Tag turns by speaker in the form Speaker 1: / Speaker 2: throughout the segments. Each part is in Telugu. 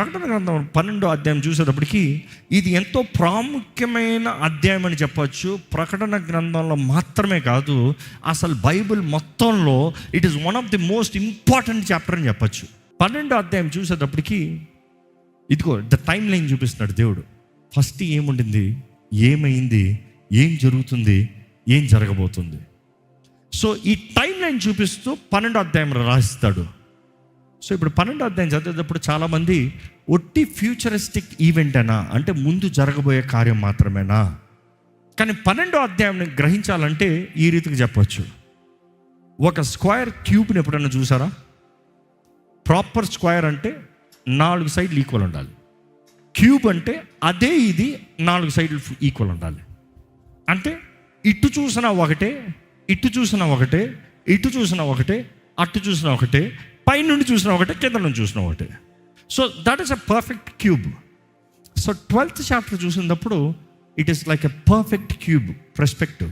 Speaker 1: ప్రకటన గ్రంథం 12వ అధ్యాయం చూసేటప్పటికి ఇది ఎంతో ప్రాముఖ్యమైన అధ్యాయం అని చెప్పచ్చు. ప్రకటన గ్రంథంలో మాత్రమే కాదు, అసలు బైబిల్ మొత్తంలో it is one of the most important chapter అని చెప్పచ్చు. 12వ అధ్యాయం చూసేటప్పటికి ఇదిగో ద టైం లైన్ చూపిస్తున్నాడు దేవుడు. ఫస్ట్ ఏముండింది, ఏమైంది, ఏం జరుగుతుంది, ఏం జరగబోతుంది. సో ఈ టైం లైన్ చూపిస్తూ 12వ అధ్యాయంలో రాస్తాడు. సో ఇప్పుడు 12వ అధ్యాయం చదివేటప్పుడు చాలామంది ఒట్టి ఫ్యూచరిస్టిక్ ఈవెంట్ అనా, అంటే ముందు జరగబోయే కార్యం మాత్రమేనా? కానీ 12వ అధ్యాయాన్ని గ్రహించాలంటే ఈ రీతికి చెప్పవచ్చు. ఒక స్క్వేర్ క్యూబ్ని ఎప్పుడన్నా చూసారా? ప్రాపర్ స్క్వేర్ అంటే 4 సైడ్లు ఈక్వల్ ఉండాలి. క్యూబ్ అంటే అదే ఇది 4 సైడ్లు ఈక్వల్ ఉండాలి. అంటే ఇటు చూసినా ఒకటే, ఇటు చూసినా ఒకటే, ఇటు చూసినా ఒకటే, అటు చూసినా ఒకటే, పై నుండి చూసినా ఒకటే, కింద నుండి చూసినా ఒకటే. So that is a perfect cube. So 12th chapter చూసినప్పుడు it is like a perfect cube perspective.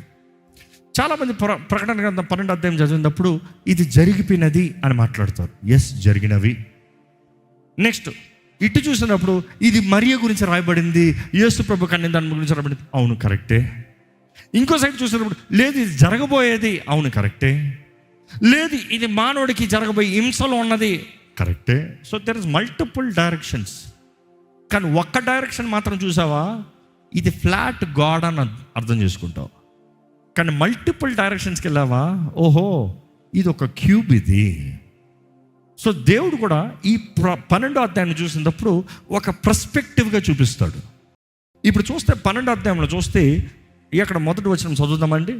Speaker 1: చాలామంది ప్రకటన గ్రంథం 12వ అధ్యాయం చదివినప్పుడు ఇది జరిగిపోయినది అని మాట్లాడతారు. ఎస్, జరిగినవి. నెక్స్ట్ ఇటు చూసినప్పుడు ఇది మరియ గురించి రాయబడింది, యేసు ప్రభు కన్య దాని గురించి రాయబడింది. అవును, కరెక్టే. ఇంకో సైడ్ చూసినప్పుడు లేదు ఇది జరగబోయేది, అవును కరెక్టే. లేదు ఇది మానవుడికి జరగబోయే హింసలో ఉన్నది, కరెక్టే. So there is multiple directions. కానీ ఒక్క డైరెక్షన్ మాత్రం చూసావా, ఇది ఫ్లాట్ గాడ్ అని అర్థం చేసుకుంటావు. కానీ మల్టిపుల్ డైరెక్షన్స్కి వెళ్ళావా, ఓహో ఇది ఒక క్యూబ్ ఇది. సో దేవుడు కూడా ఈ 12వ అధ్యాయాన్ని చూసినప్పుడు ఒక పర్స్పెక్టివ్గా చూపిస్తాడు. ఇప్పుడు చూస్తే 12వ అధ్యాయంలో చూస్తే ఇక్కడ మొదటి వచనం చదువుదామండి.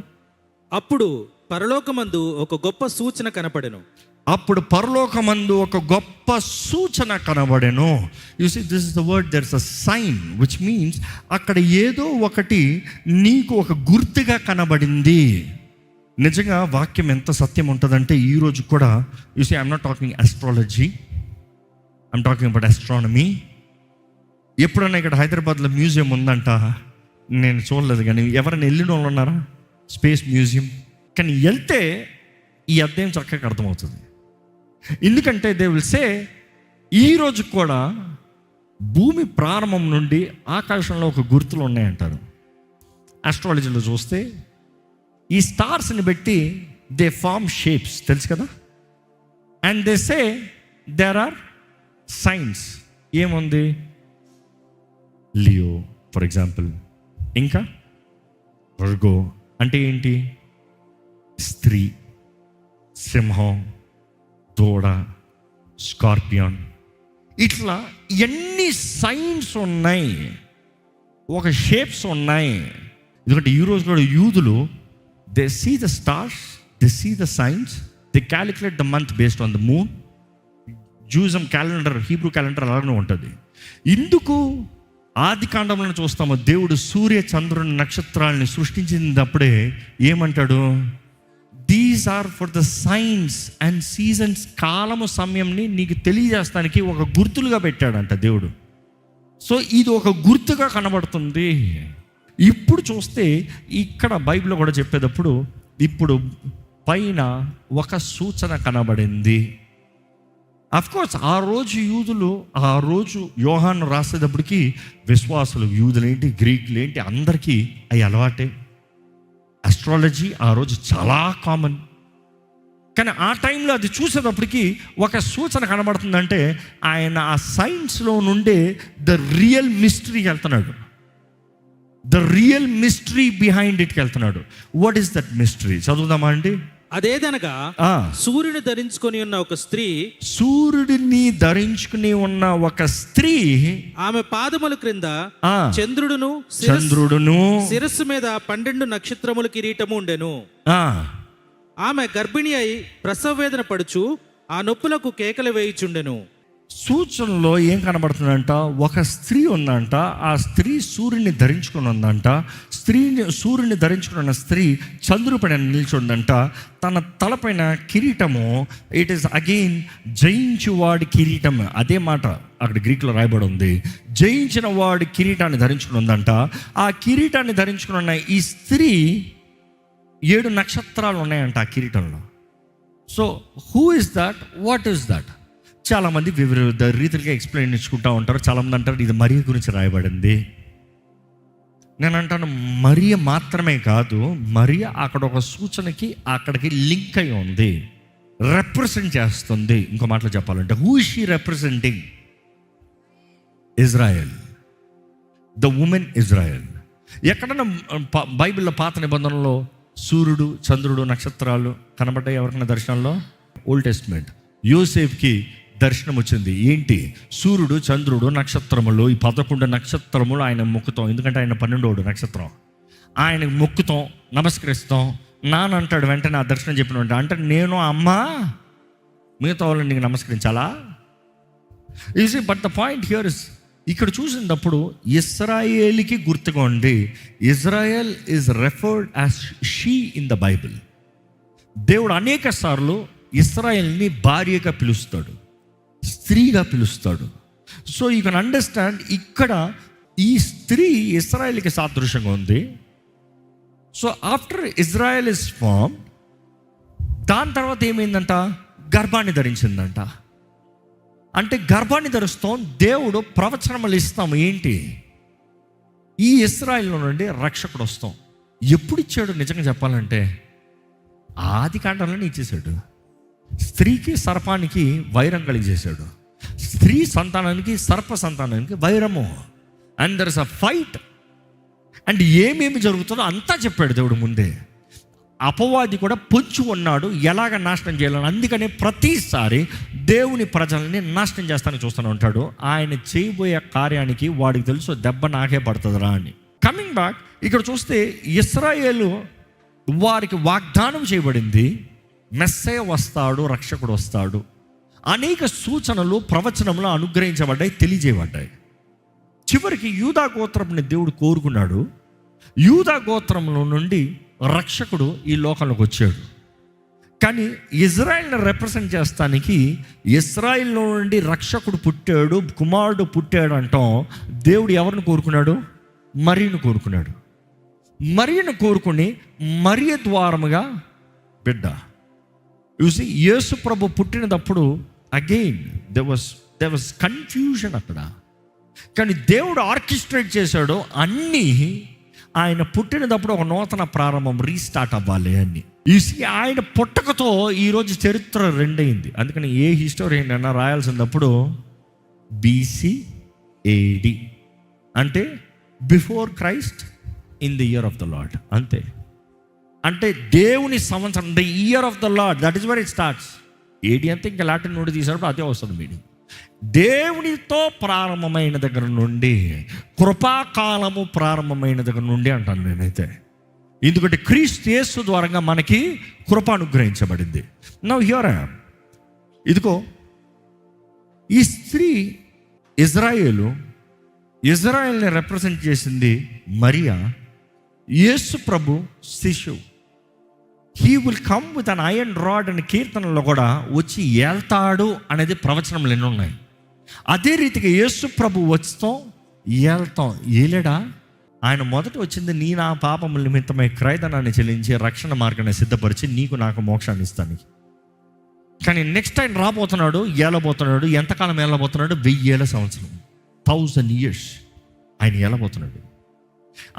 Speaker 2: అప్పుడు పరలోకమందు ఒక గొప్ప సూచన కనపడెను.
Speaker 1: అప్పుడు పరలోకమందు ఒక గొప్ప సూచన కనబడెను. You see this is the word, there is a sign which means అక్కడ ఏదో ఒకటి నీకు ఒక గుర్తుగా కనబడింది. నిజంగా వాక్యం ఎంత సత్యం ఉంటుందంటే ఈరోజు కూడా you see I'm not talking astrology, I'm talking about astronomy. ఎప్పుడన్నా ఇక్కడ హైదరాబాద్లో మ్యూజియం ఉందంట, నేను చూడలేదు. కానీ ఎవరైనా వెళ్ళిన వాళ్ళు ఉన్నారా? Space museum. కానీ వెళ్తే ఈ అధ్యాయం చక్కగా అర్థమవుతుంది. ఎందుకంటే దే విల్ సే ఈరోజు కూడా భూమి ప్రారంభం నుండి ఆకాశంలో ఒక గుర్తులు ఉన్నాయంటారు. ఆస్ట్రాలజీలో చూస్తే ఈ స్టార్స్ని బట్టి దే ఫార్మ్ షేప్స్, తెలుసు కదా. And they say there are signs. ఏముంది? లియో ఫర్ ఎగ్జాంపుల్, ఇంకా వర్గో అంటే ఏంటి? స్త్రీ, సింహం, దూడ, స్కార్పియాన్, ఇట్లా ఎన్ని సైన్స్ ఉన్నాయి, ఒక షేప్స్ ఉన్నాయి. ఎందుకంటే ఈరోజు కూడా యూదులు they see the stars, they see the signs, they calculate the month based on the moon. Judaism calendar, Hebrew calendar అలానే ఉంటుంది. ఇందుకు ఆది కాండంలో చూస్తాము, దేవుడు సూర్య చంద్రుని నక్షత్రాలని సృష్టించినప్పుడే ఏమంటాడు? These are for the signs and seasons. కాలము సమయంని నీకు తెలియజేస్తానికి ఒక గుర్తులుగా పెట్టాడంట దేవుడు. సో ఇది ఒక గుర్తుగా కనబడుతుంది. ఇప్పుడు చూస్తే ఇక్కడ బైబిల్లో కూడా చెప్పేటప్పుడు ఇప్పుడు పైన ఒక సూచన కనబడింది. అఫ్కోర్స్ ఆ రోజు యూదులు, ఆ రోజు యోహాను రాసేటప్పటికి విశ్వాసులు, యూదులేంటి గ్రీకులేంటి అందరికీ అవి అలవాటే. ఆస్ట్రాలజీ ఆ రోజు చాలా కామన్. కానీ ఆ టైంలో అది చూసేటప్పటికి ఒక సూచన కనబడుతుందంటే ఆయన ఆ సైన్స్లో నుండే ద రియల్ మిస్టరీకి వెళ్తున్నాడు. ద రియల్ మిస్టరీ బిహైండ్ ఇట్కి వెళ్తున్నాడు. What is that mystery? చదువుదామా అండి.
Speaker 2: అదేదనగా సూర్యుని ధరించుకొని ఉన్న ఒక స్త్రీ,
Speaker 1: సూర్యుడిని ధరించుకుని ఉన్న ఒక స్త్రీ,
Speaker 2: ఆమె పాదముల క్రింద చంద్రుడును శిరస్సు మీద 12 నక్షత్రముల కిరీటము ఉండెను. ఆమె గర్భిణి అయి ప్రసవ వేదన పడుచు ఆ నొప్పులకు కేకలు వేయుచుండెను.
Speaker 1: సూచనలో ఏం కనబడుతుందంట? ఒక స్త్రీ ఉందంట, ఆ స్త్రీ సూర్యుని ధరించుకుని ఉందంట. సూర్యుని ధరించుకున్న స్త్రీ చంద్రుపైన నిల్చుందంట. తన తలపైన కిరీటము, ఇట్ ఈస్ అగైన్ జయించు వాడి కిరీటం. అదే మాట అక్కడ గ్రీకులో రాయబడి ఉంది. జయించిన వాడి కిరీటాన్ని ధరించుకుని ఉందంట. ఆ కిరీటాన్ని ధరించుకుని ఉన్న ఈ స్త్రీ 7 నక్షత్రాలు ఉన్నాయంట ఆ కిరీటంలో. So who is that? What is that? చాలామంది వివిధ రీతిగా ఎక్స్ప్లెయిన్ ఇచ్చుకుంటూ ఉంటారు. చాలామంది అంటారు ఇది మరియ గురించి రాయబడింది. నేను అంటాను మరియ మాత్రమే కాదు, మరియ అక్కడ ఒక సూచనకి అక్కడికి లింక్ అయి ఉంది, రిప్రజెంట్ చేస్తుంది. ఇంకో మాటలో చెప్పాలంటే who is she representing? Israel, the women Israel. ఎక్కడన్నా బైబిల్లో పాత నిబంధనలో సూర్యుడు, చంద్రుడు, నక్షత్రాలు కనబడ్డాయి ఎవరికైనా దర్శనంలో? Old testament. యోసేఫ్కి దర్శనం వచ్చింది. ఏంటి? సూర్యుడు, చంద్రుడు, నక్షత్రములు, ఈ 11 నక్షత్రములు ఆయన మొక్కుతాం. ఎందుకంటే ఆయన 12వ నక్షత్రం. ఆయన మొక్కుతాం, నమస్కరిస్తాం. నానంటాడు వెంటనే ఆ దర్శనం చెప్పిన అంటే నేను అమ్మ మిగతా వాళ్ళని నీకు నమస్కరించాలా? Is but the point here is, ఇక్కడ చూసినప్పుడు ఇస్రాయేల్కి గుర్తుగా ఉండి, Israel is referred as she in the Bible. దేవుడు అనేక సార్లు ఇస్రాయేల్ని భార్యగా పిలుస్తాడు, స్త్రీగా పిలుస్తాడు. సో యూ కెన్ అండర్స్టాండ్ ఇక్కడ ఈ స్త్రీ ఇస్రాయేల్కి సాదృశ్యంగా ఉంది. So after Israel is form, దాని తర్వాత ఏమైందంట? గర్భాన్ని ధరించిందంట. అంటే గర్భాన్ని ధరిస్తాం, దేవుడు ప్రవచనములు ఇస్తాము. ఏంటి? ఈ ఇశ్రాయేలు నుండి రక్షకుడు వస్తాం. ఎప్పుడు ఇచ్చాడు? నిజంగా చెప్పాలంటే ఆది కాండంలోనే ఇచ్చేసాడు. స్త్రీకి సర్పానికి వైరం కలిగజేశాడు, స్త్రీ సంతానానికి సర్ప సంతానానికి వైరము. And there is a fight. And ఏమేమి జరుగుతుందో అంతా చెప్పాడు దేవుడు ముందే. అపవాది కూడా పొంచి ఉన్నాడు ఎలాగ నాశనం చేయాలని. అందుకనే ప్రతిసారి దేవుని ప్రజల్ని నాశనం చేస్తానని చూస్తూనే ఉంటాడు. ఆయన చేయబోయే కార్యానికి వాడికి తెలుసు దెబ్బ నాకే పడుతుందిరా అని. కమింగ్ బ్యాక్, ఇక్కడ చూస్తే ఇశ్రాయేలు వారికి వాగ్దానం చేయబడింది, మెస్సయ వస్తాడు, రక్షకుడు వస్తాడు. అనేక సూచనలు, ప్రవచనములు అనుగ్రహించబడ్డాయి, తెలియజేయబడ్డాయి. చివరికి యూదా గోత్రంని దేవుడు కోరుకున్నాడు. యూదా గోత్రంలో నుండి రక్షకుడు ఈ లోకంలోకి వచ్చాడు. కానీ ఇజ్రాయెల్ని రిప్రజెంట్ చేస్తానికి ఇజ్రాయెల్లో నుండి రక్షకుడు పుట్టాడు, కుమారుడు పుట్టాడు అంటాం. దేవుడు ఎవరిని కోరుకున్నాడు? మరియను కోరుకున్నాడు. మరియను కోరుకుని మరియ ద్వారముగా బిడ్డ. చూసి యేసు ప్రభు పుట్టినప్పుడు అగైన్ దే వాజ్ కన్ఫ్యూజన్ అక్కడ. కానీ దేవుడు ఆర్కెస్ట్రేట్ చేశాడు అన్నీ. ఆయన పుట్టినప్పుడు ఒక నూతన ప్రారంభం, రీస్టార్ట్ అవ్వాలి అని. ఆయన పుట్టకతో ఈరోజు చరిత్ర రెండైంది. అందుకని ఏ హిస్టోరియన్ అయినా రాయాల్సినప్పుడు BC AD అంటే before Christ in the year of the lord. అంతే. అంటే దేవుని సంవత్సరం, the year of the lord, that is where it starts. AD అంతే ఇంకా లాటిన్ నుండి తీసినప్పుడు అదే వస్తుంది మీనింగ్. దేవునితో ప్రారంభమైన దగ్గర నుండి, కృపాకాలము ప్రారంభమైన దగ్గర నుండి అంటాను నేనైతే. ఎందుకంటే క్రీస్తు యేసు ద్వారంగా మనకి కృప అనుగ్రహించబడింది. Now here I am. ఇదిగో ఈ స్త్రీ ఇజ్రాయేల్ని రిప్రజెంట్ చేసింది మరియా. యేసు ప్రభు శిశువు. He will come with an iron rod అని కీర్తనలో కూడా వచ్చి ఏల్తాడు అనేది ప్రవచనములు ఎన్నో ఉన్నాయి. అదే రీతిగా యేసు ప్రభు వస్తాం, ఏల్తాం. ఏలేడా? ఆయన మొదట వచ్చింది నీ నా పాపముల నిమిత్తమై క్రయధనాన్ని చెల్లించి రక్షణ మార్గాన్ని సిద్ధపరిచి నీకు నాకు మోక్షాన్ని ఇస్తాను. కానీ నెక్స్ట్ ఆయన రాబోతున్నాడు, ఏలబోతున్నాడు. ఎంతకాలం ఏలబోతున్నాడు? 1000 సంవత్సరం, 1000 years ఆయన ఏలబోతున్నాడు.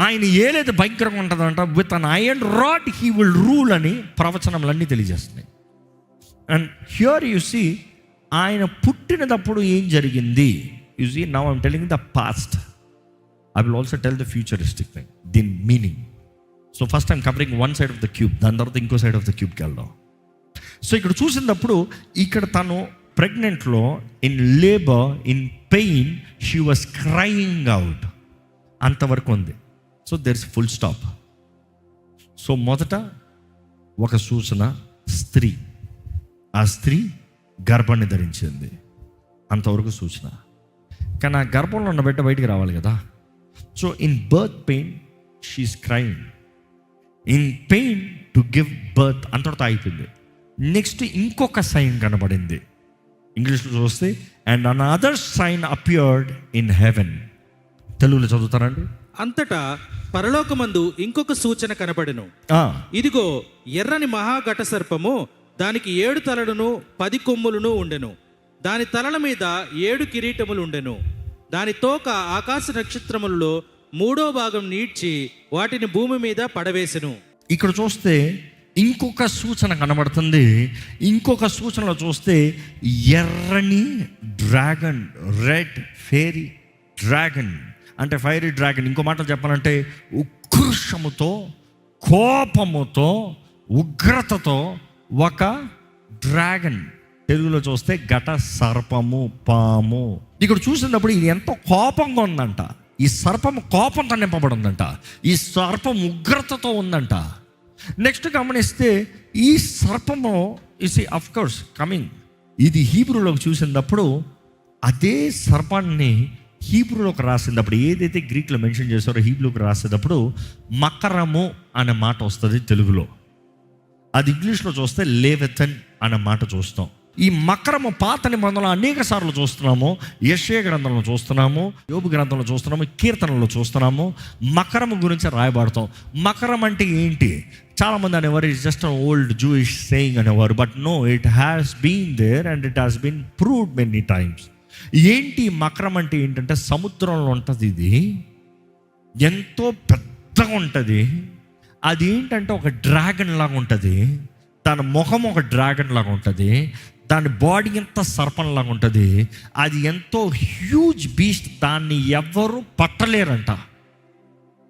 Speaker 1: ఆయన ఏలేదు భయంకరంగా ఉంటుందంట. With an iron rod he will rule అని ప్రవచనములన్నీ తెలియజేస్తున్నాయి. అండ్ హియర్ యు సీ ఆయన పుట్టినప్పుడు ఏం జరిగింది. You see now I'm telling the past. I will also tell the futuristic thing, దీని meaning. So first I'm covering one side of the cube, దాని తర్వాత ఇంకో సైడ్ ఆఫ్ ద క్యూబ్కి వెళ్దాం. సో ఇక్కడ చూసినప్పుడు ఇక్కడ తను ప్రెగ్నెంట్లో, in labour, in pain, she was crying out. అంతవరకు ఉంది. So there is full stop. సో మొదట ఒక సూచన, స్త్రీ. ఆ స్త్రీ గర్భాన్ని ధరించింది, అంతవరకు సూచన. కానీ ఆ గర్భంలో ఉన్న బిడ్డ బయటికి రావాలి కదా. So in birth pain she's crying, in pain to give birth, అంతటితో అయిపోయింది. నెక్స్ట్ ఇంకొక సైన్ కనబడింది. ఇంగ్లీష్లో చూస్తే and another sign appeared in heaven. తెలుగులో చదువుతారండి.
Speaker 2: అంతటా పరలోకమందు ఇంకొక సూచన కనబడెను. ఇదిగో ఎర్రని మహాఘట సర్పము, దానికి 7 తలలను 10 కొమ్ములను ఉండెను. దాని తలల మీద 7 కిరీటములు ఉండెను. దాని తోక ఆకాశ నక్షత్రములలో 3వ భాగం నీడ్చి వాటిని భూమి మీద పడవేసెను.
Speaker 1: ఇక్కడ చూస్తే ఇంకొక సూచన కనబడుతుంది. ఇంకొక సూచనలో చూస్తే ఎర్రని డ్రాగన్, రెడ్ ఫెయిరీ డ్రాగన్ అంటే ఫైరీ డ్రాగన్. ఇంకో మాటలు చెప్పాలంటే ఉక్రోషముతో, కోపముతో, ఉగ్రతతో ఒక డ్రాగన్. తెలుగులో చూస్తే ఘట సర్పము, పాము. ఇక్కడ చూసినప్పుడు ఇది ఎంతో కోపంగా ఉందంట. ఈ సర్పము కోపంతో నింపబడి ఉందంట. ఈ సర్పం ఉగ్రతతో ఉందంట. నెక్స్ట్ గమనిస్తే ఈ సర్పము ఇస్ అఫ్ కోర్స్ కమింగ్. ఇది హీబ్రూలోకి చూసినప్పుడు అదే సర్పాన్ని హీబ్రూలోకి రాసేటప్పుడు ఏదైతే గ్రీక్లో మెన్షన్ చేశారో హీబ్రూలోకి రాసేటప్పుడు మకరము అనే మాట వస్తుంది తెలుగులో. అది ఇంగ్లీష్లో చూస్తే లేవెథన్ అనే మాట చూస్తాం. ఈ మకరము పాత నిబంధనలో అనేక సార్లు చూస్తున్నాము. యెషయా గ్రంథంలో చూస్తున్నాము, యోబు గ్రంథంలో చూస్తున్నాము, కీర్తనలో చూస్తున్నాము. మకరము గురించి రాయబడతాం. మకరం అంటే ఏంటి? చాలామంది అనేవారు it's just old Jewish saying అనేవారు. But no, it has been there and it has been proved many times. ఏంటి మకరం అంటే ఏంటంటే సముద్రంలో ఉంటుంది. ఇది ఎంతో పెద్దగా ఉంటుంది. అది ఏంటంటే ఒక డ్రాగన్ లాగా ఉంటుంది. దాని ముఖం ఒక డ్రాగన్ లాగా ఉంటుంది. దాని బాడీ ఎంత సర్పంలాగా ఉంటుంది. అది ఎంతో హ్యూజ్ బీస్ట్. దాన్ని ఎవ్వరూ పట్టలేరంట.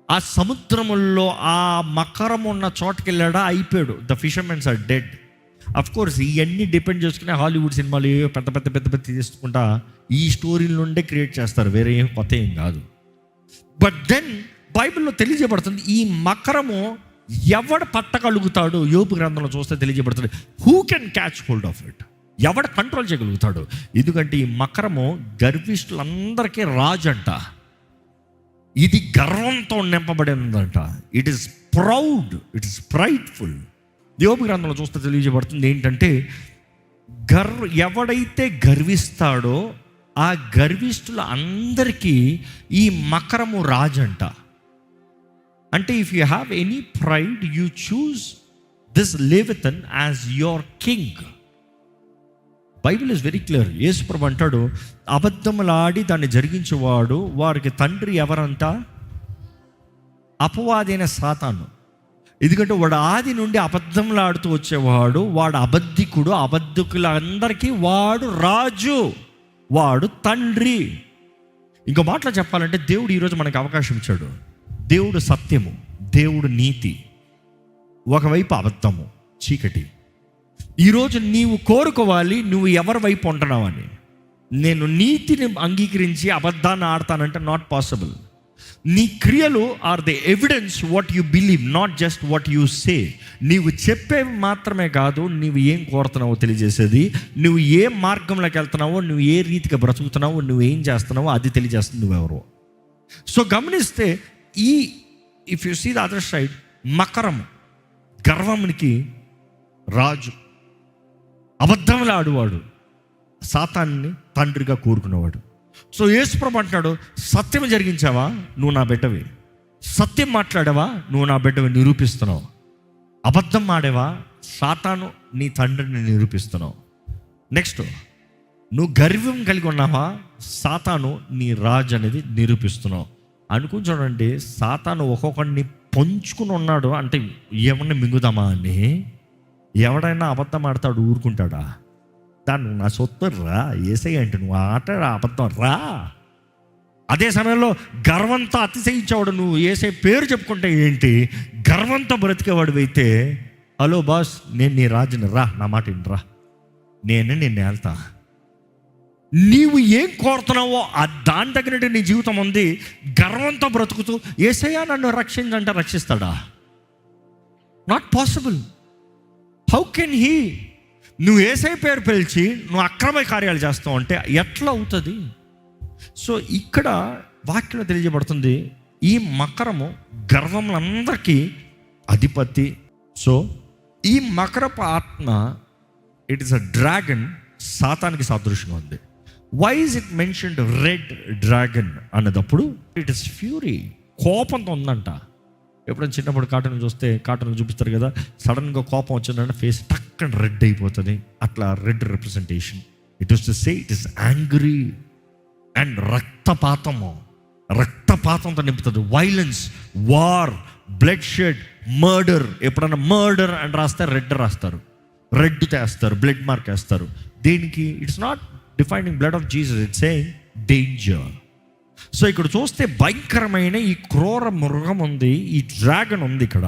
Speaker 1: ఆ సముద్రముల్లో ఆ మకరం ఉన్న చోటుకి వెళ్ళాడా అయిపోయాడు. The fishermens are dead. Of course ఇవన్నీ డిపెండ్ చేసుకుని హాలీవుడ్ సినిమాలు పెద్ద పెద్ద పెద్ద పెద్ద తీసుకుంటా ఈ స్టోరీల నుండే క్రియేట్ చేస్తారు. వేరే ఏం కొత్త ఏం కాదు. బట్ దెన్ బైబిల్లో తెలియజేయబడుతుంది ఈ మకరము ఎవడు పట్టగలుగుతాడు? యోబు గ్రంథంలో చూస్తే తెలియజేయబడుతుంది who can catch hold of it. ఎవడు కంట్రోల్ చేయగలుగుతాడు? ఎందుకంటే ఈ మకరము గర్విష్ఠులందరికీ రాజు అంట. ఇది గర్వంతో నింపబడి ఉందంట. It is proud, it is prideful. యోబు గ్రంథంలో చూస్తే తెలియజేయబడుతుంది ఏంటంటే ఎవడైతే గర్విస్తాడో ఆ గర్విష్ఠుల అందరికీ ఈ మకరము రాజు అంట. అంటే if you have any pride you choose this leviathan as your king. Bible is very clear. యేసుప్రభు అంటాడు అబద్ధములాడి దాన్ని జరిగించేవాడు వారికి తండ్రి ఎవరంట? అపవాది అయిన సాతాను. ఎందుకంటే వాడు ఆది నుండి అబద్ధములాడుతూ వచ్చేవాడు. వాడు అబద్ధికుడు. అబద్ధికులందరికీ వాడు రాజు, వాడు తండ్రి. ఇంకో మాటలో చెప్పాలంటే దేవుడు ఈరోజు మనకు అవకాశం ఇచ్చాడు. దేవుడు సత్యము, దేవుడు నీతి, ఒకవైపు అబద్ధము, చీకటి. ఈరోజు నీవు కోరుకోవాలి నువ్వు ఎవరి వైపు ఉంటున్నావని. నేను నీతిని అంగీకరించి అబద్ధాన్ని ఆడతానంటే నాట్ పాసిబుల్. నీ క్రియలు are the evidence what you believe, not just what you say. నీవు చెప్పేవి మాత్రమే కాదు నీవు ఏం కోరుతున్నావో తెలియజేసేది. నువ్వు ఏ మార్గంలోకి వెళ్తున్నావో, నువ్వు ఏ రీతిగా బ్రతుకుతున్నావో, నువ్వు ఏం చేస్తున్నావో అది తెలియజేస్తుంది నువ్వెవరో. సో గమనిస్తే if you see the other side, మకరము గర్వమునికి రాజు, అబద్ధంలో ఆడువాడు, సాతాన్ని తండ్రిగా కోరుకునేవాడు. సో యేసుప్రభు అంటాడు సత్యం జరిగించావా నువ్వు నా బిడ్డవి, సత్యం మాట్లాడావా నువ్వు నా బిడ్డవి నిరూపిస్తున్నావు, అబద్ధం ఆడేవా సాతాను నీ తండ్రిని నిరూపిస్తున్నావు. నెక్స్ట్ నువ్వు గర్వం కలిగి ఉన్నావా సాతాను నీ రాజు అనేది నిరూపిస్తున్నావు. అనుకుని చూడండి, సాతాను ఒక్కొక్కడిని పొంచుకుని ఉన్నాడు అంటే ఏమన్నా మింగుదామా అని. ఎవడైనా అబద్ధం ఆడతాడు ఊరుకుంటాడా? దాన్ని నా సొత్తు రా ఏసై అంటే నువ్వు ఆట అబద్ధం రా. అదే సమయంలో గర్వంతో అతిశయించేవాడు నువ్వు ఏసై పేరు చెప్పుకుంటే ఏంటి, గర్వంతో బ్రతికేవాడు అయితే హలో బాస్ నేను నీ రాజుని రా, నా మాట రా, నేనే నిన్ను వెళ్తా. నీవు ఏం కోరుతున్నావో దాని తగినట్టు నీ జీవితం ఉంది. గర్వంతో బ్రతుకుతూ ఏసయ్యా నన్ను రక్షించంటే రక్షిస్తాడా? Not possible. How can he? నువ్వు ఏసై పేరు పిలిచి నువ్వు అక్రమ కార్యాలు చేస్తావు అంటే ఎట్లా అవుతుంది? సో ఇక్కడ వాక్యంలో తెలియజేయబడుతుంది ఈ మకరము గర్వములందరికీ అధిపతి. సో ఈ మకరపు ఆత్మ ఇట్ ఈస్ అ డ్రాగన్, సాతానికి సాదృశ్యంగా ఉంది. Why is it mentioned red dragon అన్నదప్పుడు ఇట్ ఇస్ ఫ్యూరీ, కోపంతో ఉందంట. ఎప్పుడైనా చిన్నప్పుడు కార్టూన్ చూపిస్తారు కదా, సడన్గా కోపం వచ్చిందంటే ఫేస్ టక్కన రెడ్ అయిపోతుంది. అట్లా red representation. It is to say it is angry and రక్తపాతంతో నింపుతుంది. Violence, war, bloodshed, murder. ఎప్పుడన్నా మర్డర్ అని రాస్తే రెడ్ రాస్తారు, రెడ్ వేస్తారు, బ్లడ్ మార్క్ వేస్తారు. దేనికి? It's not defining blood of Jesus, it's saying danger. So ఇక్కడ చూస్తే భయంకరమైన ఈ క్రూర మృగం ఉంది, ఈ డ్రాగన్ ఉంది ఇక్కడ.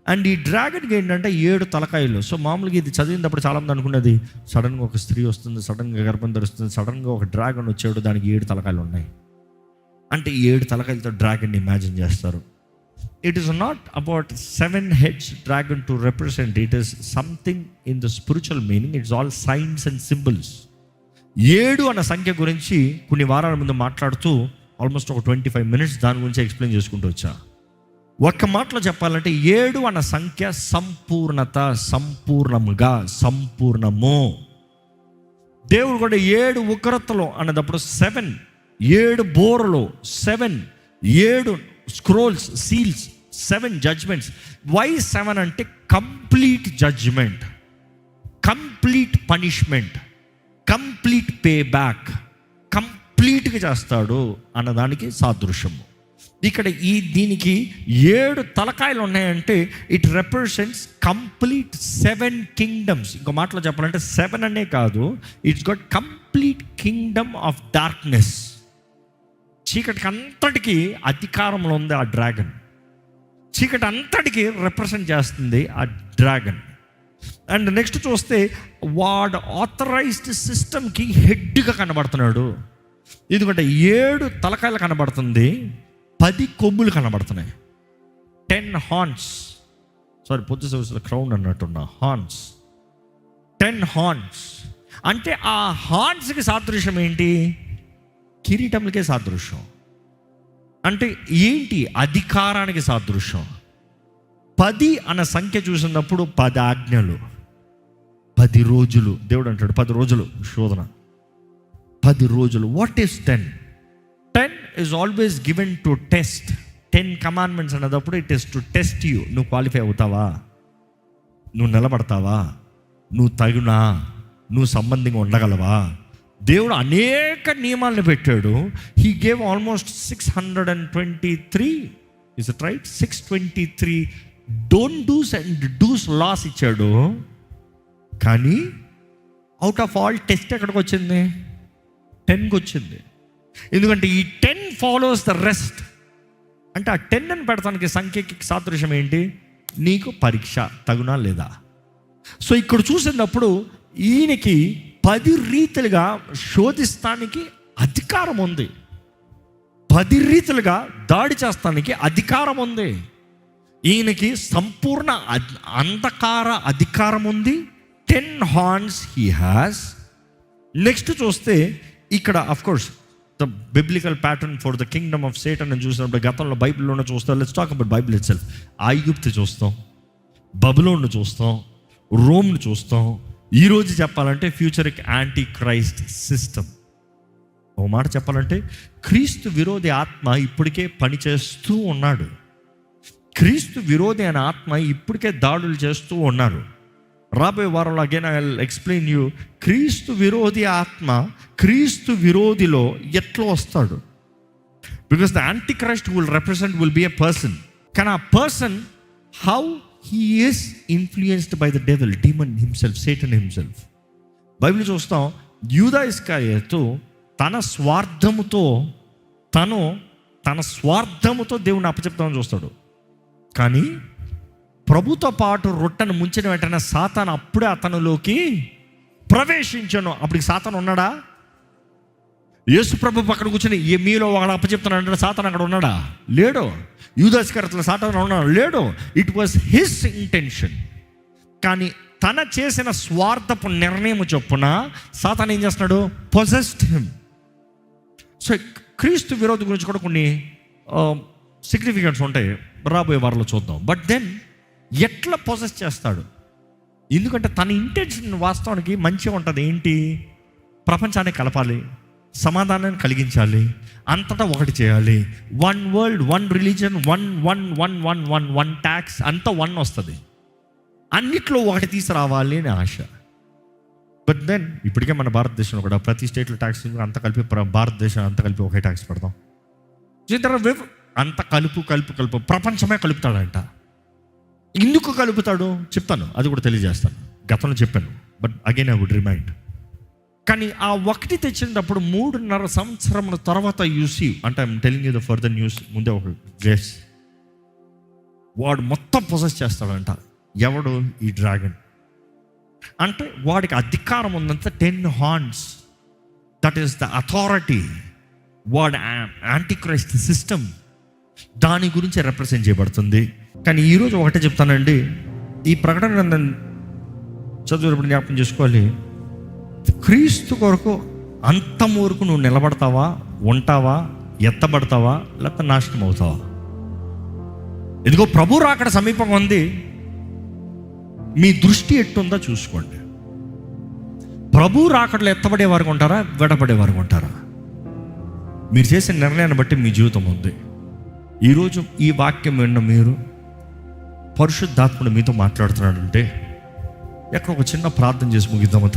Speaker 1: అండ్ ఈ డ్రాగన్కి ఏంటంటే 7 తలకాయలు. సో మామూలుగా ఇది చదివినప్పుడు చాలామంది అనుకున్నది సడన్గా ఒక స్త్రీ వస్తుంది, సడన్గా గర్భం ధరిస్తుంది, సడన్గా ఒక డ్రాగన్ వచ్చాడు, దానికి 7 తలకాయలు ఉన్నాయి అంటే 7 తలకాయలతో డ్రాగన్ని ఇమాజిన్ చేస్తారు. It is not about 7 heads dragon to represent. It is something in the spiritual meaning. It's all science and symbols. 7 అన్న సంఖ్య గురించి కొన్ని వారాల ముందు మాట్లాడుతూ ఆల్మోస్ట్ ఒక 25 minutes దాని గురించి ఎక్స్ప్లెయిన్ చేసుకుంటూ వచ్చా. ఒక్క మాటలో చెప్పాలంటే 7 అన్న సంఖ్య సంపూర్ణత, సంపూర్ణముగా, సంపూర్ణము. దేవుడు కూడా 7 ఉగ్రతలు అన్నదప్పుడు 7 బోరలు, 7 స్క్రోల్స్, సీల్స్, 7 జడ్జ్మెంట్స్. వై 7 అంటే complete judgment, complete punishment, complete pay back, కంప్లీట్గా చేస్తాడు అన్నదానికి సాదృశ్యము. ఇక్కడ దీనికి 7 తలకాయలు ఉన్నాయంటే ఇట్ రిప్రజెంట్స్ కంప్లీట్ 7 kingdoms. ఇంకో మాటలో చెప్పాలంటే 7 అనే కాదు, it's got complete Kingdom of darkness. చీకటికి అంతటికి అధికారంలో ఉంది ఆ డ్రాగన్. చీకటి అంతటికి రిప్రజెంట్ చేస్తుంది ఆ డ్రాగన్. అండ్ నెక్స్ట్ చూస్తే వాడు ఆథరైజ్డ్ సిస్టమ్కి హెడ్గా కనబడుతున్నాడు. ఎందుకంటే 7 తలకాయలు కనబడుతుంది, 10 కొమ్ములు కనబడుతున్నాయి, 10 హార్న్స్. సారీ, పొద్దు సర్వీస్లో క్రౌన్ అన్నట్టున్నా, హార్న్స్, 10 హార్న్స్. అంటే ఆ హార్న్స్కి సాదృశ్యం ఏంటి? కిరీటములకే సాదృశ్యం. అంటే ఏంటి? అధికారానికి సాదృశ్యం. 10 అన్న సంఖ్య చూసినప్పుడు 10 ఆజ్ఞలు, 10 రోజులు. దేవుడు అంటాడు 10 రోజులు శోధన, 10 రోజులు. What is 10? 10 is always given to test. 10 commandments అన్నప్పుడు it is to test you. నువ్వు క్వాలిఫై అవుతావా, నువ్వు నిలబడతావా, నువ్వు తగునా, నువ్వు సంబంధంగా ఉండగలవా. దేవుడు అనేక నియమాలను పెట్టాడు. He gave almost 623, is it right, 623 don't dos and dos laws ఇచ్చాడు. కానీ అవుట్ ఆఫ్ ఆల్ టెస్ట్ ఎక్కడికి వచ్చింది? 10కి వచ్చింది. ఎందుకంటే ఈ 10 ఫాలోస్ ద రెస్ట్. అంటే ఆ 10 అని పెడతానికి సంఖ్యకి సాదృశ్యం ఏంటి? నీకు పరీక్ష తగునా లేదా. సో ఇక్కడ చూసినప్పుడు ఈయనకి 10 రీతిలుగా శోధిస్తానికి అధికారం ఉంది, 10 రీతిలుగా దాడి చేస్తానికి అధికారం ఉంది. ఈయనకి సంపూర్ణ అంధకార అధికారం ఉంది. 10 హార్న్స్ హీ హ్యాస్. నెక్స్ట్ చూస్తే ఇక్కడ of course the biblical pattern for the Kingdom of Satan అని చూసినప్పుడు గతంలో బైబిల్లోనే చూస్తాం. Let's talk about Bible it self. ఐగుప్తు చూస్తాం, బబులోన్ను చూస్తాం, రోమ్ను చూస్తాం. ఈరోజు చెప్పాలంటే ఫ్యూచర్కి యాంటీ క్రైస్ట్ సిస్టమ్. ఒక మాట చెప్పాలంటే క్రీస్తు విరోధి ఆత్మ ఇప్పటికే పనిచేస్తూ ఉన్నాడు. క్రీస్తు విరోధి అనే ఆత్మ ఇప్పటికే దాడులు చేస్తూ ఉన్నారు. రాబోయే వారంలో again I will explain you. క్రీస్తు విరోధి ఆత్మ క్రీస్తు విరోధిలో ఎట్లా వస్తాడు? Because the anti Christ will be a person. కానీ ఆ person how he is influenced by the devil, demon himself, Satan himself. Bible చూస్తాం, యూదా ఇస్కరియోతు తన స్వార్థముతో దేవుని అప్పచెప్తామని చూస్తాడు. కానీ ప్రభుతో పాటు రొట్టెను ముంచిన వెంటనే సాతాను అప్పుడే అతనిలోకి ప్రవేశించను. అప్పటికి సాతాను ఉన్నాడా? యేసు ప్రభు పక్కన కూర్చొని మీలో వాడు అప్పచెప్తాను అంటే సాతాను అక్కడ ఉన్నాడా? లేడు. యూదా ఇస్కరియోతులో సాతాను ఉన్నాడు? లేడు. It was his intention. కానీ తన చేసిన స్వార్థపు నిర్ణయం చొప్పున సాతాను ఏం చేస్తున్నాడు? Possessed him. సో క్రీస్తు విరోధి గురించి కూడా కొన్ని సిగ్నిఫికెన్స్ ఉంటాయి, రాబోయే వారిలో చూద్దాం. బట్ దెన్ ఎట్లా పొజెస్ చేస్తాడు? ఎందుకంటే తన ఇంటెన్షన్ వాస్తవానికి మంచిగా ఉంటుంది. ఏంటి? ప్రపంచాన్ని కలపాలి, సమాధానాన్ని కలిగించాలి, అంతటా ఒకటి చేయాలి. 1 వరల్డ్, 1 రిలీజన్, 1 ట్యాక్స్, అంతా 1 వస్తుంది. అన్నిట్లో ఒకటి తీసుకురావాలి అని ఆశ. బట్ దెన్ ఇప్పటికే మన భారతదేశంలో కూడా ప్రతి స్టేట్లో ట్యాక్స్ అంత కలిపి భారతదేశం అంత కలిపి ఒకే ట్యాక్స్ పెడతాం. అంత కలుపు ప్రపంచమే కలుపుతాడంట. ఎందుకు కలుపుతాడు చెప్తాను, అది కూడా తెలియజేస్తాను. గతంలో చెప్పాను, but again I would remind. కానీ ఆ ఒకటి తెచ్చినప్పుడు 3.5 సంవత్సరముల తర్వాత యూసీ అంటే I'm telling you the further news. ముందే ఒక గెస్, వాడు మొత్తం పొసెస్ చేస్తాడంట. ఎవడు? ఈ డ్రాగన్. అంటే వాడికి అధికారం ఉందంత 10 horns. That is the authority. వాడు యాంటీక్రైస్ట్ సిస్టమ్, దాని గురించి రిప్రజెంట్ చేయబడుతుంది. కానీ ఈరోజు ఒకటే చెప్తానండి, ఈ ప్రకటన గ్రంథం చదువునప్పుడు జ్ఞాపకం చేసుకోవాలి. క్రీస్తు కొరకు అంతం వరకు నువ్వు నిలబడతావా, ఉంటావా, ఎత్తబడతావా, లేకపోతే నాశనం అవుతావా? ఇదిగో ప్రభు రాకడ సమీపంగా ఉంది. మీ దృష్టి ఎట్టుందో చూసుకోండి. ప్రభు రాకడలో ఎత్తబడే వారికి ఉంటారా, విడబడే వారికి ఉంటారా? మీరు చేసే నిర్ణయాన్ని బట్టి మీ జీవితం ఉంది. ఈరోజు ఈ వాక్యం విన్న మీరు పరిశుద్ధాత్ముడు మీతో మాట్లాడుతున్నాడంటే ఎక్కడ ఒక చిన్న ప్రార్థన చేసి ముగిద్దాము.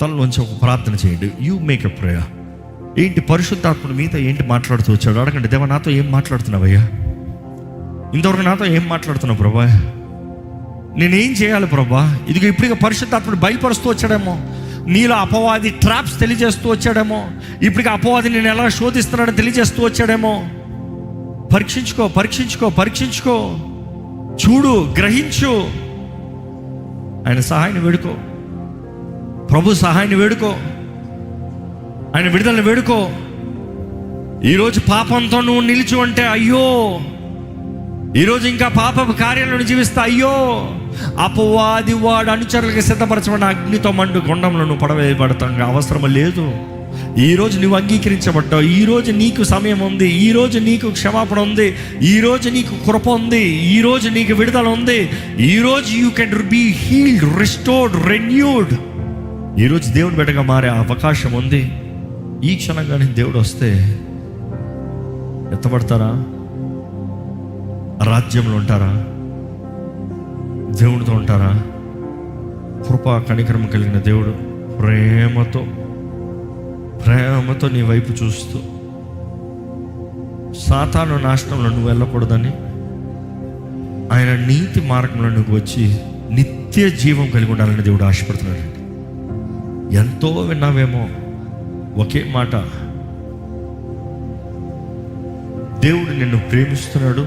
Speaker 1: తలలోంచి ఒక ప్రార్థన చేయండి. You make a prayer. ఏంటి పరిశుద్ధాత్ముడు మీతో ఏంటి మాట్లాడుతూ వచ్చాడు అడగండి. దేవా, నాతో ఏం మాట్లాడుతున్నావయ్యా? ఇంతవరకు నాతో ఏం మాట్లాడుతున్నావు ప్రభా? నేనేం చేయాలి ప్రభా? ఇదిగో ఇప్పటికే పరిశుద్ధాత్ముడు బయలుపరుస్తూ వచ్చాడేమో, నీలో అపవాది ట్రాప్స్ తెలియజేస్తూ వచ్చాడేమో, ఇప్పటికి అపవాది నేను ఎలా శోధిస్తున్నాడని తెలియజేస్తూ వచ్చాడేమో. పరీక్షించుకో, చూడు, గ్రహించు. ఆయన సహాయాన్ని వేడుకో, ప్రభు సహాయాన్ని వేడుకో, ఆయన విడుదలను వేడుకో. ఈరోజు పాపంతో నువ్వు నిలిచి ఉంటే అయ్యో, ఈరోజు ఇంకా పాపపు కార్యాలను జీవిస్తా అయ్యో. అపవాది వాడు అనుచరులకు సిద్ధపరచబడిన అగ్నితో మండు గుండంలో నువ్వు పడవేయబడతాం అవసరం లేదు. ఈరోజు నువ్వు అంగీకరించబడ్డావు. ఈరోజు నీకు సమయం ఉంది. ఈరోజు నీకు క్షమాపణ ఉంది. ఈరోజు నీకు కృప ఉంది. ఈరోజు నీకు విడుదల ఉంది. ఈరోజు you can be healed, restored, renewed. ఈరోజు దేవుని బిడ్డగా మారే అవకాశం ఉంది. ఈ క్షణంగానే దేవుడు వస్తే ఎత్తబడతారా? రాజ్యంలో ఉంటారా? దేవుడితో ఉంటారా? కృపా కనికరం కలిగిన దేవుడు ప్రేమతో నీ వైపు చూస్తూ సాతాను నాశనంలో నువ్వు వెళ్ళకూడదని ఆయన నీతి మార్గంలో నువ్వు వచ్చి నిత్య జీవం కలిగి ఉండాలని దేవుడు ఆశపడుతున్నాడు. ఎంతో విన్నావేమో, ఒకే మాట, దేవుడు నిన్ను ప్రేమిస్తున్నాడు,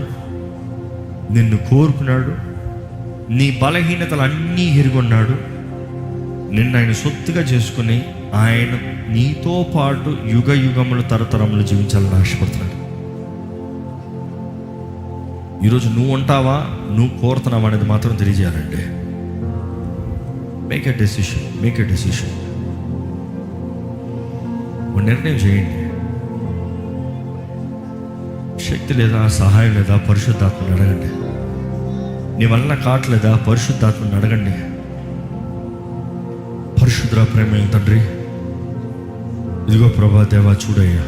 Speaker 1: నిన్ను కోరుకున్నాడు, నీ బలహీనతలు అన్నీ ఎరుగున్నాడు. నిన్ను ఆయన సొత్తుగా చేసుకుని ఆయన నీతో పాటు యుగ యుగములు తరతరములు జీవించాలని ఆశపడుతున్నాడు. ఈరోజు నువ్వు ఉంటావా, నువ్వు కోరుతున్నావా అనేది మాత్రం తెలియజేయాలండి. Make a decision. ఒక నిర్ణయం చేయండి. శక్తి లేదా, సహాయం లేదా, పరిశుద్ధాత్మను అడగండి. నీ వలన కావట్లేదా, పరిశుద్ధాత్మను అడగండి. పరిశుద్ధ ప్రేమ తండ్రి, ఇదిగో ప్రభా దేవా, చూడయ్యా,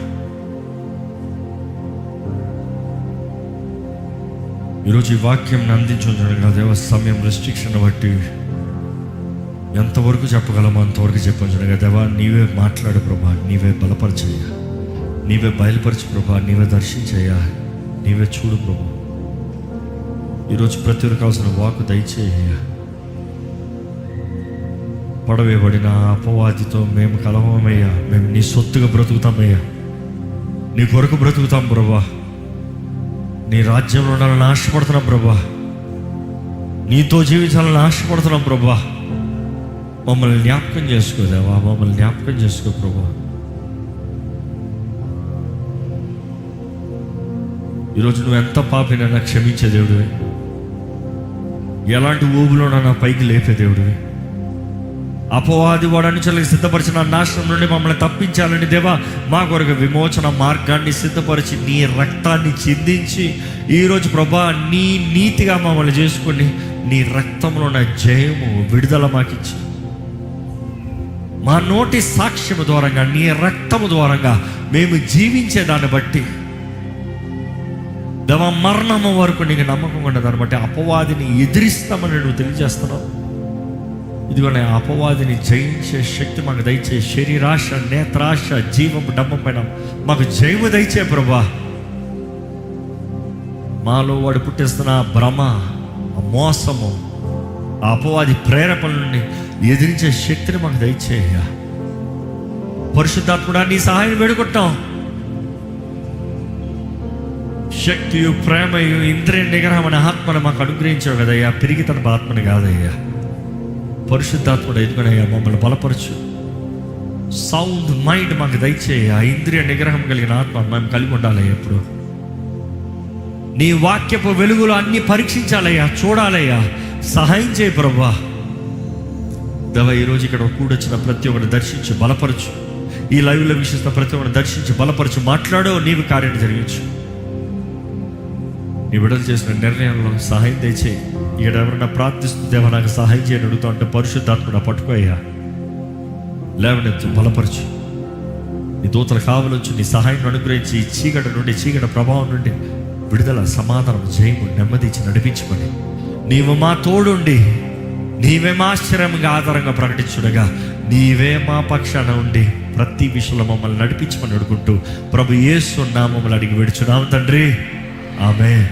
Speaker 1: ఈరోజు ఈ వాక్యం అందించుండగా దేవ సమయం రెస్ట్రిక్షన్ బట్టి ఎంతవరకు చెప్పగలమో అంతవరకు చెప్పుండగా దేవా, నీవే మాట్లాడు ప్రభా, నీవే బలపరచయ్యా, నీవే బయలుపరచు ప్రభా, నీవే దర్శించయ్యా, నీవే చూడు ప్రభా. ఈరోజు ప్రతి ఒక్కరికి కావాల్సిన వాక్కు దయచేయ్యా. పడవేయబడిన అపవాదితో మేము కలవమయ్యా, మేము నీ సొత్తుగా బ్రతుకుతామయ్యా, నీ కొరకు బ్రతుకుతాం ప్రభా. నీ రాజ్యంలో ఉండాలని ఆశపడుతున్నాం ప్రభా, నీతో జీవించాలని ఆశపడుతున్నాం ప్రభా. మమ్మల్ని జ్ఞాపకం చేసుకోదేవా, మమ్మల్ని జ్ఞాపకం చేసుకో ప్రభా. ఈరోజు నువ్వు ఎంత పాపినైనా క్షమించే దేవుడివి, ఎలాంటి ఊబులోనైనా పైకి లేపే దేవుడివి. అపవాది వాడు అనుచరులకు సిద్ధపరిచిన నాశనం నుండి మమ్మల్ని తప్పించాలని దేవా, మా కొరకు విమోచన మార్గాన్ని సిద్ధపరిచి నీ రక్తాన్ని చిందించి ఈరోజు ప్రభా నీ నీతిగా మమ్మల్ని చేసుకుని నీ రక్తంలో ఉన్న జయము, విడుదల మాకిచ్చి మా నోటి సాక్ష్యము ద్వారంగా, నీ రక్తము ద్వారంగా మేము జీవించే దాన్ని బట్టి దేవా, మరణము వరకు నీకు నమ్మకం ఉన్న దాన్ని బట్టి అపవాదిని ఎదిరిస్తామని నువ్వు తెలియజేస్తున్నావు. ఇదిగోనే అపవాదిని జయించే శక్తి మాకు దయచే, శరీరాశ, నేత్రాశ, జీవము, డబ్బం పైన మాకు జయము దయచే ప్రభా. మాలో వాడు పుట్టిస్తున్న భ్రమ, మోసము, ఆ అపవాది ప్రేరేపణ నుండి ఎదిరించే శక్తిని మాకు దయచేయ. పరిశుద్ధాత్ముడా నీ సహాయం వేడుకుంటాం. శక్తియు, ప్రేమయు, ఇంద్రియ నిగ్రహం అనే ఆత్మను మాకు అనుగ్రహించావు కదయ్యా, పెరిగి తన ఆత్మని కాదయ్యా. పరిశుద్ధాత్ముడు ఎదుగునయ్యా, మమ్మల్ని బలపరచు. సౌండ్ మైండ్ మాకు దయచేయ. ఇంద్రియ నిగ్రహం కలిగిన ఆత్మ మేము కలిగి ఉండాలయ్యా. ఎప్పుడు నీ వాక్యపు వెలుగులో అన్ని పరీక్షించాలయ్యా, చూడాలయ్యా. సహాయం చేయ ప్రభా. దేవా, ఈరోజు ఇక్కడ కూడొచ్చిన ప్రతి ఒక్కరిని దర్శించి బలపరచు. ఈ లైవ్లో వీక్షిస్తున్న ప్రతి ఒక్కరిని దర్శించి బలపరచు. మాట్లాడో, నీవు కార్యాన్ని జరిగించు. నీ విడుదల చేసిన నిర్ణయంలో సహాయం దయచేయి. ఇక్కడ ఎవరైనా ప్రార్థిస్తూ దేవా నాకు సహాయం చేయని అడుగుతా అంటే పరిశుద్ధాత్మను పట్టుకోయ్యా, లేవనెత్తు, బలపరచు. నీ దూతలు కావలొచ్చు, నీ సహాయం అనుగ్రహించి ఈ చీకటి నుండి, చీకటి ప్రభావం నుండి విడుదల, సమాధానం, జయము, నెమ్మది ఇచ్చి నడిపించమని, నీవు మా తోడుండి నీవే మా ఆశ్చర్యంగా ఆధారంగా ప్రకటించుడగా నీవే మా పక్షాన ఉండి ప్రతి విషయంలో మమ్మల్ని నడిపించమని అడుగుంటూ ప్రభు యేసు నామములో అడిగి విడుచున్నాము తండ్రి. ఆమేన్.